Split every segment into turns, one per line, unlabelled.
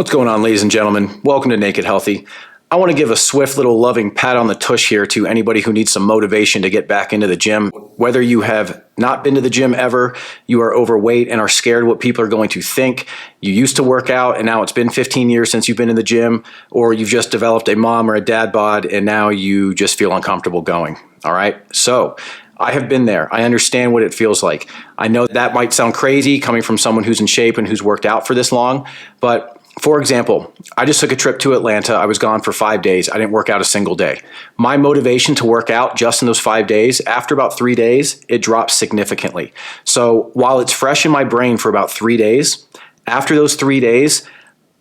What's going on, ladies and gentlemen? Welcome to Naked Healthy. I want to give a swift little loving pat on the tush here to anybody who needs some motivation to get back into the gym. Whether you have not been to the gym ever, you are overweight and are scared what people are going to think, you used to work out and now it's been 15 years since you've been in the gym, or you've just developed a mom or a dad bod and now you just feel uncomfortable going. All right. So I have been there. I understand what it feels like. I know that might sound crazy coming from someone who's in shape and who's worked out for this long, but for example, I just took a trip to Atlanta. I was gone for 5 days. I didn't work out a single day. My motivation to work out just in those 5 days, after about 3 days, it drops significantly. So while it's fresh in my brain for about 3 days, after those 3 days,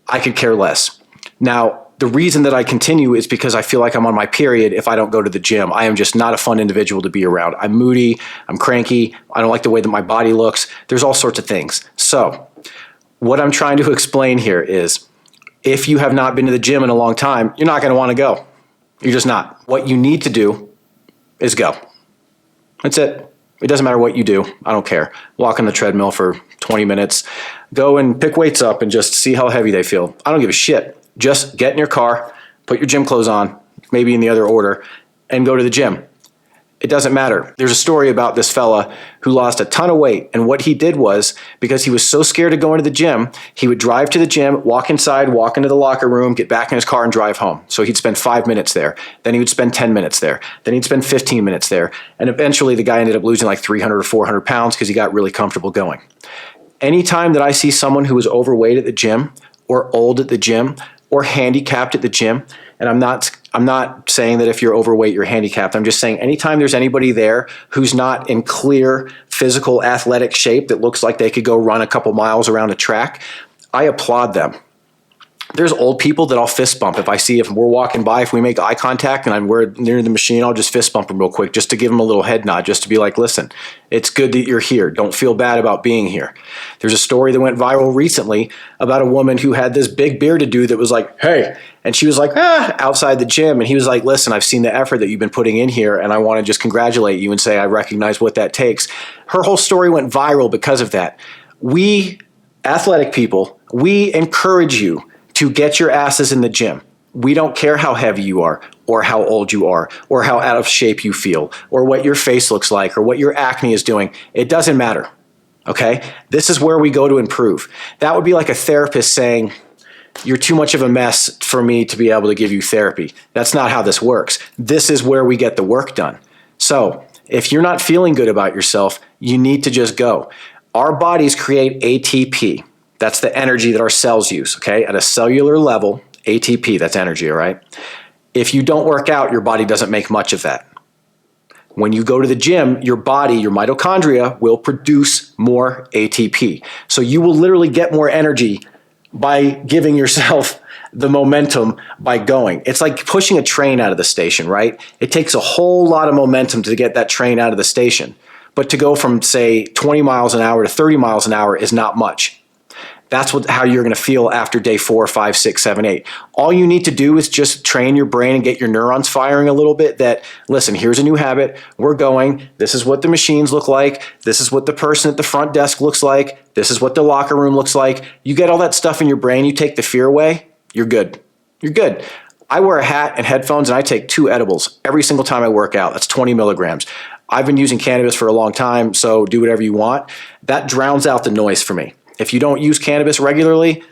I could care less. Now, the reason that I continue is because I feel like I'm on my period if I don't go to the gym. I am just not a fun individual to be around. I'm moody, I'm cranky, I don't like the way that my body looks. There's all sorts of things. So what I'm trying to explain here is if you have not been to the gym in a long time, you're not going to want to go. You're just not. What you need to do is go. That's it. It doesn't matter what you do. I don't care. Walk on the treadmill for 20 minutes. Go and pick weights up and just see how heavy they feel. I don't give a shit. Just get in your car, put your gym clothes on, maybe in the other order, and go to the gym. It doesn't matter. There's a story about this fella who lost a ton of weight, and what he did was, because he was so scared of going to the gym, he would drive to the gym, walk inside, walk into the locker room, get back in his car and drive home. So he'd spend 5 minutes there. Then he would spend 10 minutes there. Then he'd spend 15 minutes there. And eventually the guy ended up losing like 300 or 400 pounds because he got really comfortable going. Anytime that I see someone who is overweight at the gym or old at the gym or handicapped at the gym, and I'm not saying that if you're overweight, you're handicapped. I'm just saying anytime there's anybody there who's not in clear physical athletic shape that looks like they could go run a couple miles around a track, I applaud them. There's old people that I'll fist bump. If we're walking by, if we make eye contact and we're near the machine, I'll just fist bump them real quick just to give them a little head nod, just to be like, listen, it's good that you're here. Don't feel bad about being here. There's a story that went viral recently about a woman who had this big bearded dude that was like, hey, and she was like, outside the gym. And he was like, listen, I've seen the effort that you've been putting in here and I want to just congratulate you and say, I recognize what that takes. Her whole story went viral because of that. We athletic people, we encourage you to get your asses in the gym. We don't care how heavy you are or how old you are or how out of shape you feel or what your face looks like or what your acne is doing. It doesn't matter, okay? This is where we go to improve. That would be like a therapist saying, you're too much of a mess for me to be able to give you therapy. That's not how this works. This is where we get the work done. So if you're not feeling good about yourself, you need to just go. Our bodies create ATP. That's the energy that our cells use, okay? At a cellular level, ATP, that's energy, all right? If you don't work out, your body doesn't make much of that. When you go to the gym, your body, your mitochondria, will produce more ATP. So you will literally get more energy by giving yourself the momentum by going. It's like pushing a train out of the station, right? It takes a whole lot of momentum to get that train out of the station. But to go from, say, 20 miles an hour to 30 miles an hour is not much. That's how you're going to feel after day 4, 5, 6, 7, 8. All you need to do is just train your brain and get your neurons firing a little bit that, listen, here's a new habit. We're going. This is what the machines look like. This is what the person at the front desk looks like. This is what the locker room looks like. You get all that stuff in your brain. You take the fear away. You're good. You're good. I wear a hat and headphones and I take 2 edibles every single time I work out. That's 20 milligrams. I've been using cannabis for a long time, so do whatever you want. That drowns out the noise for me. If you don't use cannabis regularly,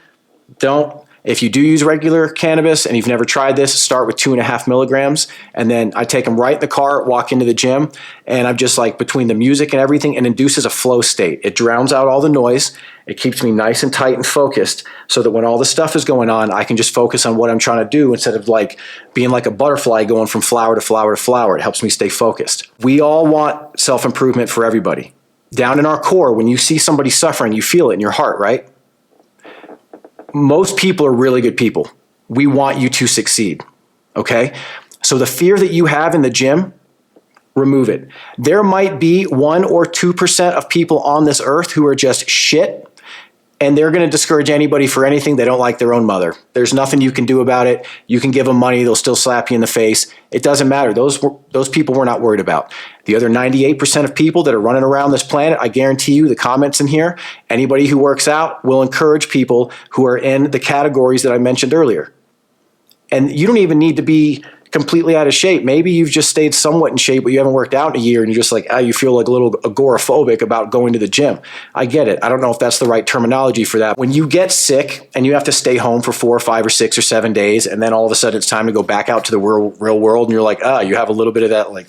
don't. If you do use regular cannabis and you've never tried this, start with 2.5 milligrams. And then I take them right in the car, walk into the gym, and I'm just like between the music and everything, it induces a flow state. It drowns out all the noise. It keeps me nice and tight and focused so that when all the stuff is going on, I can just focus on what I'm trying to do instead of like being like a butterfly going from flower to flower to flower. It helps me stay focused. We all want self-improvement for everybody. Down in our core, when you see somebody suffering, you feel it in your heart, right? Most people are really good people. We want you to succeed, okay? So the fear that you have in the gym, remove it. There might be 1 or 2% of people on this earth who are just shit and they're going to discourage anybody for anything they don't like their own mother. There's nothing you can do about it. You can give them money, they'll still slap you in the face. It doesn't matter. Those people we're not worried about. The other 98% of people that are running around this planet, I guarantee you the comments in here, anybody who works out will encourage people who are in the categories that I mentioned earlier. And you don't even need to be completely out of shape. Maybe you've just stayed somewhat in shape, but you haven't worked out in a year and you're just like, you feel like a little agoraphobic about going to the gym. I get it. I don't know if that's the right terminology for that. When you get sick and you have to stay home for 4 or 5 or 6 or 7 days, and then all of a sudden it's time to go back out to the real world, and you're like, you have a little bit of that, like,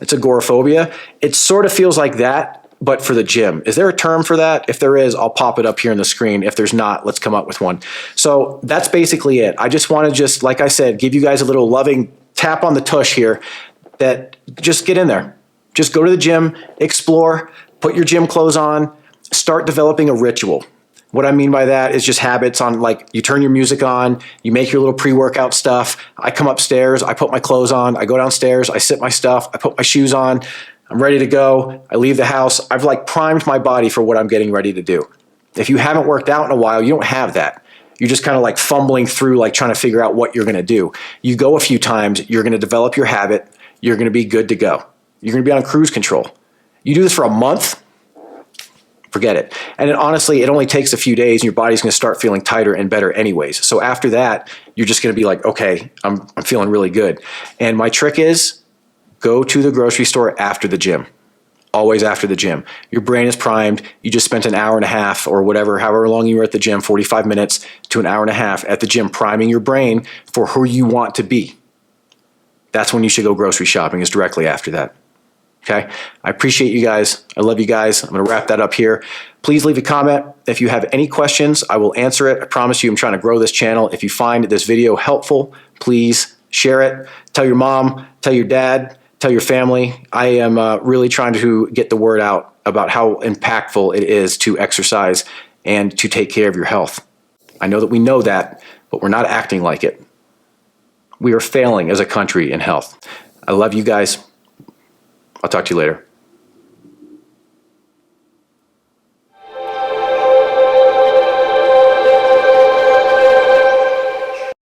it's agoraphobia. It sort of feels like that, but for the gym. Is there a term for that? If there is, I'll pop it up here on the screen. If there's not, let's come up with one. So that's basically it. I just want to like I said, give you guys a little loving tap on the tush here that just get in there. Just go to the gym, explore, put your gym clothes on, start developing a ritual. What I mean by that is just habits on, like, you turn your music on, you make your little pre-workout stuff. I come upstairs, I put my clothes on, I go downstairs, I sit my stuff, I put my shoes on, I'm ready to go. I leave the house. I've like primed my body for what I'm getting ready to do. If you haven't worked out in a while, you don't have that. You're just kind of like fumbling through, like trying to figure out what you're going to do. You go a few times, you're going to develop your habit. You're going to be good to go. You're going to be on cruise control. You do this for a month, forget it. And honestly, it only takes a few days and your body's going to start feeling tighter and better anyways. So after that, you're just going to be like, okay, I'm feeling really good. And my trick is, go to the grocery store after the gym. Always after the gym. Your brain is primed. You just spent an hour and a half or whatever, however long you were at the gym, 45 minutes to an hour and a half at the gym, priming your brain for who you want to be. That's when you should go grocery shopping, is directly after that. Okay? I appreciate you guys. I love you guys. I'm going to wrap that up here. Please leave a comment. If you have any questions, I will answer it. I promise you I'm trying to grow this channel. If you find this video helpful, please share it. Tell your mom, tell your dad, tell your family. I am really trying to get the word out about how impactful it is to exercise and to take care of your health. I know that we know that, but we're not acting like it. We are failing as a country in health. I love you guys. I'll talk to you later.